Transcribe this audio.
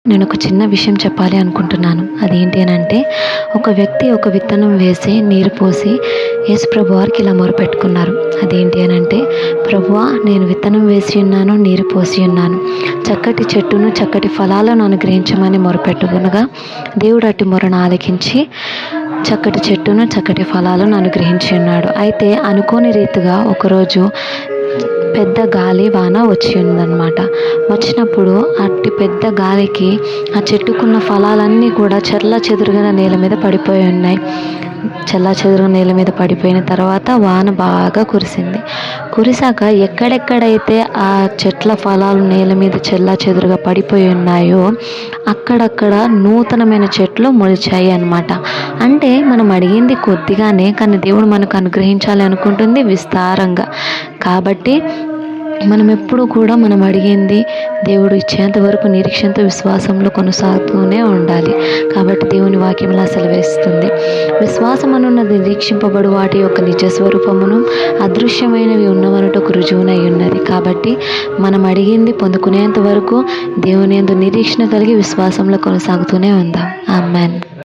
నేను ఒక చిన్న విషయం చెప్పాలి అనుకుంటున్నాను. అదేంటి అనంటే, ఒక వ్యక్తి ఒక విత్తనం వేసి నీరు పోసి యేసుప్రభు వారికి ఇలా మొరపెట్టుకున్నారు. అదేంటి అనంటే, ప్రభువా, నేను విత్తనం వేసి ఉన్నాను, నీరు పోసి ఉన్నాను, చక్కటి చెట్టును చక్కటి ఫలాలను అనుగ్రహించమని మొరపెట్టుకునగా దేవుడు అట్టి మొరను ఆలకించి చక్కటి చెట్టును చక్కటి ఫలాలను అనుగ్రహించి ఉన్నాడు. అయితే అనుకోని రీతిగా ఒకరోజు పెద్ద గాలి వాన వచ్చి ఉందన్నమాట. వచ్చినప్పుడు అట్టి పెద్ద గాలికి ఆ చెట్టుకున్న ఫలాలన్నీ కూడా చెల్లాచెదురుగా నేల మీద పడిపోయి ఉన్నాయి. చెల్లాచెదురుగా నేల మీద పడిపోయిన తర్వాత వాన బాగా కురిసింది. కురిసాక ఎక్కడెక్కడైతే ఆ చెట్ల ఫలాలు నేల మీద చెల్లాచెదురుగా పడిపోయి ఉన్నాయో అక్కడక్కడ నూతనమైన చెట్లు మొలిచాయి అన్నమాట. అంటే మనం అడిగింది కొద్దిగానే, కానీ దేవుడు మనకు అనుగ్రహించాలి అనుకుంటుంది విస్తారంగా. కాబట్టి మనం ఎప్పుడు కూడా మనం అడిగింది దేవుడు ఇచ్చేంత వరకు నిరీక్షణతో విశ్వాసంలో కొనసాగుతూనే ఉండాలి. కాబట్టి దేవుని వాక్యం ఇలా సెలవిస్తుంది, విశ్వాసం అనున్నది నిరీక్షింపబడు వాటి యొక్క నిజ స్వరూపమును అదృశ్యమైనవి ఉన్నవనుటకు రుజువునై ఉన్నది. కాబట్టి మనం అడిగింది పొందుకునేంత వరకు దేవుని యందు నిరీక్షణ కలిగి విశ్వాసంలో కొనసాగుతూనే ఉందాం. ఆమేన్.